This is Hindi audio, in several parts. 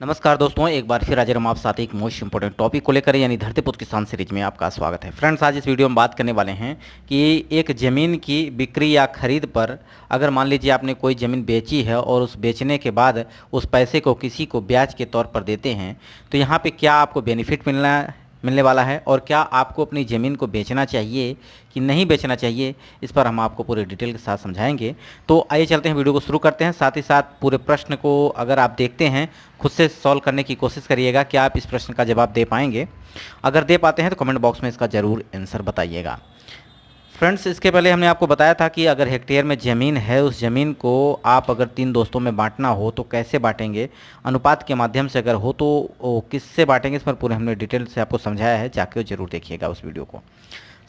नमस्कार दोस्तों, एक बार फिर हाजिर हम आप साथ एक मोस्ट इंपोर्टेंट टॉपिक को लेकर यानी धरतीपुत्र किसान सीरीज में आपका स्वागत है। फ्रेंड्स, आज इस वीडियो में बात करने वाले हैं कि एक ज़मीन की बिक्री या खरीद पर अगर मान लीजिए आपने कोई ज़मीन बेची है और उस बेचने के बाद उस पैसे को किसी को ब्याज के तौर पर देते हैं तो यहाँ पे क्या आपको बेनिफिट मिलने वाला है और क्या आपको अपनी ज़मीन को बेचना चाहिए कि नहीं बेचना चाहिए, इस पर हम आपको पूरे डिटेल के साथ समझाएंगे। तो आइए चलते हैं, वीडियो को शुरू करते हैं। साथ ही साथ पूरे प्रश्न को अगर आप देखते हैं खुद से सॉल्व करने की कोशिश करिएगा कि आप इस प्रश्न का जवाब दे पाएंगे। अगर दे पाते हैं तो कमेंट बॉक्स में इसका ज़रूर आंसर बताइएगा। फ्रेंड्स, इसके पहले हमने आपको बताया था कि अगर हेक्टेयर में ज़मीन है, उस ज़मीन को आप अगर 3 दोस्तों में बांटना हो तो कैसे बांटेंगे, अनुपात के माध्यम से अगर हो तो किससे बांटेंगे, इस पर पूरे हमने डिटेल से आपको समझाया है। जाके ज़रूर देखिएगा उस वीडियो को।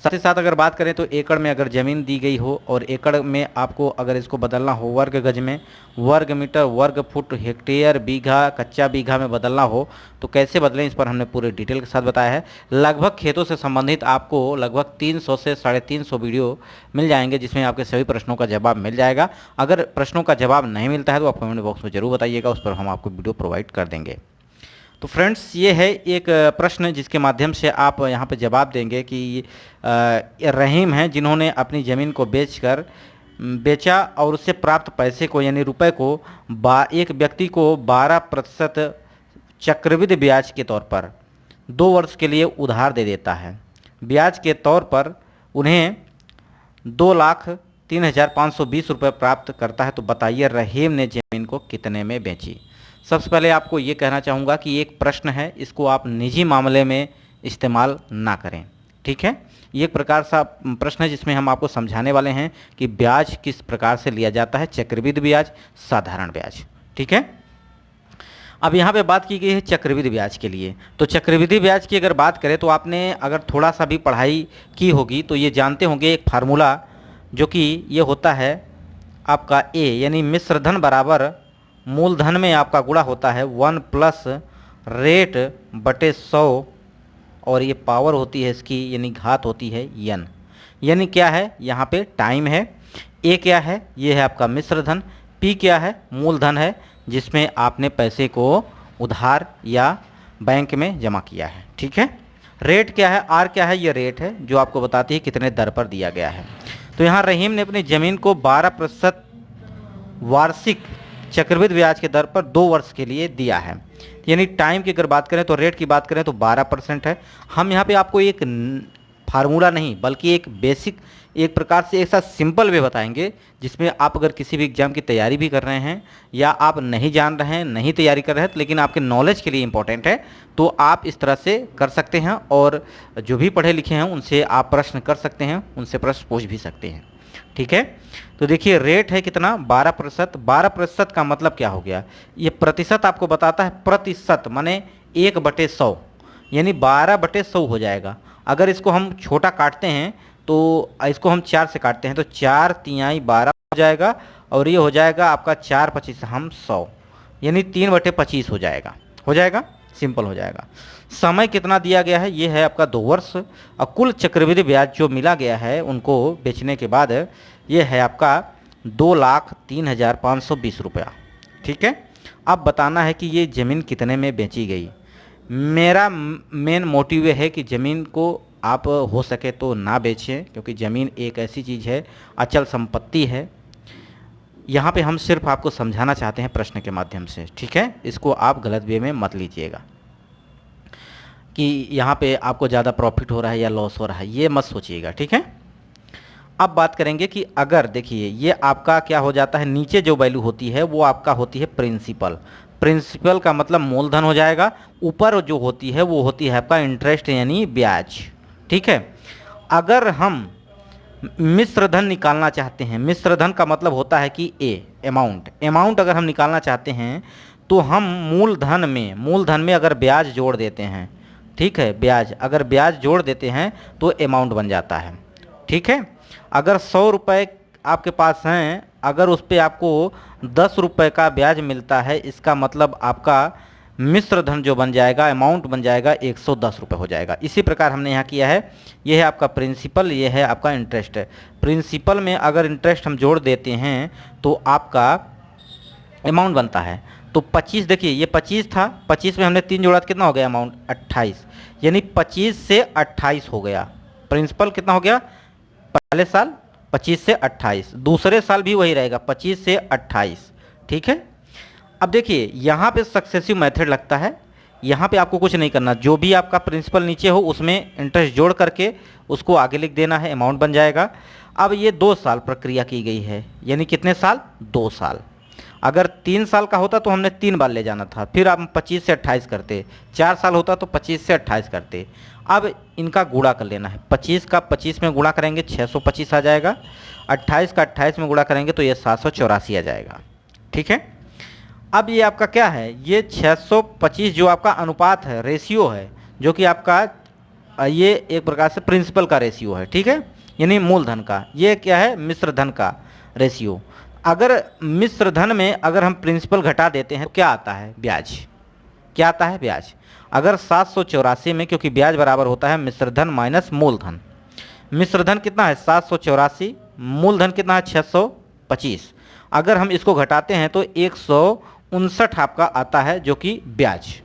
साथ ही साथ अगर बात करें तो एकड़ में अगर ज़मीन दी गई हो और एकड़ में आपको अगर इसको बदलना हो वर्ग गज में, वर्ग मीटर, वर्ग फुट, हेक्टेयर, बीघा, कच्चा बीघा में बदलना हो तो कैसे बदलें, इस पर हमने पूरे डिटेल के साथ बताया है। लगभग खेतों से संबंधित आपको लगभग 300 से 350 वीडियो मिल जाएंगे जिसमें आपके सभी प्रश्नों का जवाब मिल जाएगा। अगर प्रश्नों का जवाब नहीं मिलता है तो आप कमेंट बॉक्स में ज़रूर बताइएगा, उस पर हम आपको वीडियो प्रोवाइड कर देंगे। तो फ्रेंड्स, ये है एक प्रश्न जिसके माध्यम से आप यहाँ पे जवाब देंगे कि रहीम हैं जिन्होंने अपनी ज़मीन को बेचा और उससे प्राप्त पैसे को यानी रुपए को एक व्यक्ति को 12% चक्रवृद्धि ब्याज के तौर पर 2 वर्ष के लिए उधार दे देता है। ब्याज के तौर पर उन्हें 2,03,520 रुपये प्राप्त करता है। तो बताइए रहीम ने ज़मीन को कितने में बेची। सबसे पहले आपको ये कहना चाहूँगा कि एक प्रश्न है, इसको आप निजी मामले में इस्तेमाल ना करें, ठीक है। ये एक प्रकार सा प्रश्न है जिसमें हम आपको समझाने वाले हैं कि ब्याज किस प्रकार से लिया जाता है, चक्रवृद्धि ब्याज, साधारण ब्याज, ठीक है। अब यहाँ पे बात की गई है चक्रवृद्धि ब्याज के लिए। तो चक्रवृद्धि ब्याज की अगर बात करें तो आपने अगर थोड़ा सा भी पढ़ाई की होगी तो ये जानते होंगे एक फार्मूला जो कि ये होता है आपका ए यानी मिश्रधन बराबर मूलधन में आपका गुणा होता है 1 प्लस रेट बटे 100 और ये पावर होती है इसकी यानी घात होती है n। यानी क्या है, यहाँ पे टाइम है, ए क्या है, ये है आपका मिश्रधन, पी क्या है, मूलधन है जिसमें आपने पैसे को उधार या बैंक में जमा किया है, ठीक है। रेट क्या है, आर क्या है, ये रेट है जो आपको बताती है कितने दर पर दिया गया है। तो यहाँ रहीम ने अपनी ज़मीन को 12% वार्षिक चक्रवृद्धि ब्याज के दर पर 2 वर्ष के लिए दिया है। यानी टाइम की अगर बात करें तो रेट की बात करें तो 12% है। हम यहाँ पे आपको एक फार्मूला नहीं बल्कि एक बेसिक एक प्रकार से ऐसा सिंपल वे बताएंगे जिसमें आप अगर किसी भी एग्जाम की तैयारी भी कर रहे हैं या आप नहीं जान रहे हैं, नहीं तैयारी कर रहे हैं लेकिन आपके नॉलेज के लिए इंपॉर्टेंट है तो आप इस तरह से कर सकते हैं और जो भी पढ़े लिखे हैं उनसे आप प्रश्न कर सकते हैं, उनसे प्रश्न पूछ भी सकते हैं, ठीक है। तो देखिए रेट है कितना, 12%। 12% का मतलब क्या हो गया, ये प्रतिशत आपको बताता है, प्रतिशत माने 1/100 यानी 12/100 हो जाएगा। अगर इसको हम छोटा काटते हैं तो इसको हम 4 से काटते हैं तो 4 तिहाई 12 हो जाएगा और ये हो जाएगा आपका 4×25 हम 100 यानी 3/25 हो जाएगा, सिंपल हो जाएगा। समय कितना दिया गया है, ये है आपका 2 वर्ष और कुल चक्रवृद्धि ब्याज जो मिला गया है उनको बेचने के बाद ये है आपका 2,03,520 रुपया, ठीक है। अब बताना है कि ये ज़मीन कितने में बेची गई। मेरा मेन मोटिव है कि ज़मीन को आप हो सके तो ना बेचें क्योंकि ज़मीन एक ऐसी चीज़ है, अचल संपत्ति है। यहाँ पे हम सिर्फ आपको समझाना चाहते हैं प्रश्न के माध्यम से, ठीक है। इसको आप गलत वे में मत लीजिएगा कि यहाँ पे आपको ज़्यादा प्रॉफिट हो रहा है या लॉस हो रहा है, ये मत सोचिएगा, ठीक है। अब बात करेंगे कि अगर देखिए ये आपका क्या हो जाता है, नीचे जो वैल्यू होती है वो आपका होती है प्रिंसिपल। प्रिंसिपल का मतलब मूलधन हो जाएगा, ऊपर जो होती है वो होती है आपका इंटरेस्ट यानी ब्याज, ठीक है। अगर हम मिश्रधन निकालना चाहते हैं, मिश्रधन का मतलब होता है कि अमाउंट अगर हम निकालना चाहते हैं तो हम मूलधन में अगर ब्याज जोड़ देते हैं, ठीक है, अगर ब्याज जोड़ देते हैं तो अमाउंट बन जाता है, ठीक है। अगर 100 रुपये आपके पास हैं, अगर उस पर आपको 10 रुपये का ब्याज मिलता है, इसका मतलब आपका मिश्रधन जो बन जाएगा, अमाउंट बन जाएगा 110 रुपये हो जाएगा। इसी प्रकार हमने यहाँ किया है, ये है आपका प्रिंसिपल, ये है आपका इंटरेस्ट। प्रिंसिपल में अगर इंटरेस्ट हम जोड़ देते हैं तो आपका अमाउंट बनता है। तो 25 देखिए ये 25 था, 25 में हमने 3 जोड़ा तो कितना हो गया अमाउंट 28, यानी 25 से 28 हो गया। प्रिंसिपल कितना हो गया पहले साल 25 से 28, दूसरे साल भी वही रहेगा 25 से 28। ठीक है। अब देखिए यहाँ पे सक्सेसिव मेथड लगता है, यहाँ पे आपको कुछ नहीं करना, जो भी आपका प्रिंसिपल नीचे हो उसमें इंटरेस्ट जोड़ करके उसको आगे लिख देना है, अमाउंट बन जाएगा। अब ये 2 साल प्रक्रिया की गई है, यानी कितने साल 2 साल। अगर 3 साल का होता तो हमने 3 बार ले जाना था, फिर आप 25 से 28 करते, 4 साल होता तो 25 से 28 करते। अब इनका गुणा कर लेना है, 25 का 25 में गुणा करेंगे 625 आ जाएगा, 28 का 28 में गुणा करेंगे तो ये 784 आ जाएगा। ठीक है। अब ये आपका क्या है, ये 625 जो आपका अनुपात है, रेशियो है, जो कि आपका ये एक प्रकार से प्रिंसिपल का रेशियो है। ठीक है, यानी मूलधन का। ये क्या है, मिश्र धन का रेशियो। अगर मिश्र धन में अगर हम प्रिंसिपल घटा देते हैं तो क्या आता है, ब्याज। क्या आता है, ब्याज। अगर 784 में, क्योंकि ब्याज बराबर होता है मिश्र धन माइनस मूलधन, मिश्र धन कितना है 784, मूलधन कितना है 625, अगर हम इसको घटाते हैं तो 159 आपका आता है, जो कि ब्याज।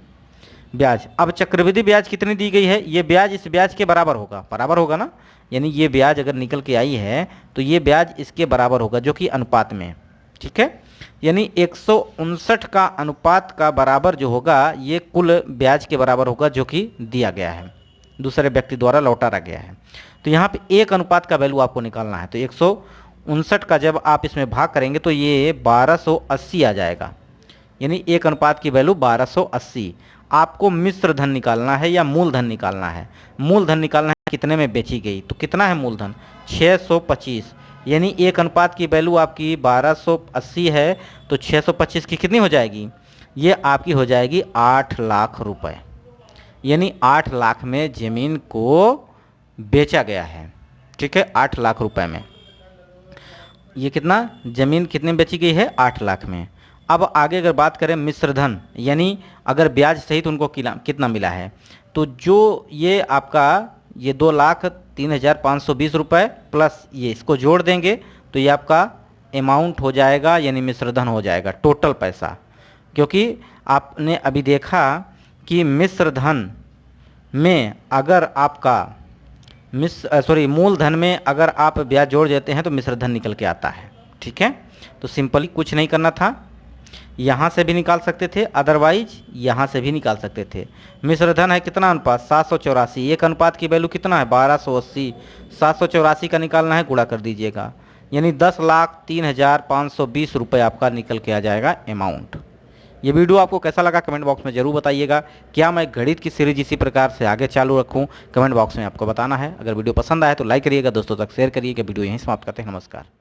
ब्याज। अब चक्रवृद्धि ब्याज कितनी दी गई है, ये ब्याज इस ब्याज के बराबर होगा, बराबर होगा ना, यानी ये ब्याज अगर निकल के आई है तो ये ब्याज इसके बराबर होगा, जो कि अनुपात में। ठीक है, यानी 159 का अनुपात का बराबर जो होगा ये कुल ब्याज के बराबर होगा, जो कि दिया गया है, दूसरे व्यक्ति द्वारा लौटाया गया है। तो यहाँ पे 1 अनुपात का वैल्यू आपको निकालना है, तो 159 का जब आप इसमें भाग करेंगे तो ये 1280 आ जाएगा, यानी 1 अनुपात की वैल्यू 1280। आपको मिश्र धन निकालना है या मूलधन निकालना है। मूलधन निकालना है कितने में बेची गई, तो कितना है मूलधन 625, यानी 1 अनुपात की वैल्यू आपकी 1280 है, तो 625 की कितनी हो जाएगी, ये आपकी हो जाएगी 8 लाख रुपए, यानी 8 लाख में ज़मीन को बेचा गया है। ठीक है, 8 लाख रुपए में ये कितना ज़मीन कितने में बेची गई है, 8 लाख में। अब आगे अगर बात करें मिश्र धन, यानी अगर ब्याज सहित उनको कितना मिला है, तो जो ये आपका ये 2,03,520 रुपये प्लस ये इसको जोड़ देंगे तो ये आपका अमाउंट हो जाएगा, यानी मिश्र धन हो जाएगा, टोटल पैसा। क्योंकि आपने अभी देखा कि मिश्र धन में अगर आपका मूलधन में अगर आप ब्याज जोड़ देते हैं तो मिश्र धन निकल के आता है। ठीक है, तो सिंपली कुछ नहीं करना था, यहाँ से भी निकाल सकते थे, अदरवाइज यहाँ से भी निकाल सकते थे। मिश्र धन है कितना अनुपात 784, 1 अनुपात की वैल्यू कितना है 1280, 784 का निकालना है, गुणा कर दीजिएगा, यानी 10,03,520 रुपये आपका निकल के आ जाएगा अमाउंट। ये वीडियो आपको कैसा लगा कमेंट बॉक्स में ज़रूर बताइएगा। क्या मैं गणित की सीरीज इसी प्रकार से आगे चालू रखूँ, कमेंट बॉक्स में आपको बताना है। अगर वीडियो पसंद आए तो लाइक करिएगा, दोस्तों तक शेयर करिएगा। वीडियो यहीं समाप्त करते हैं, नमस्कार।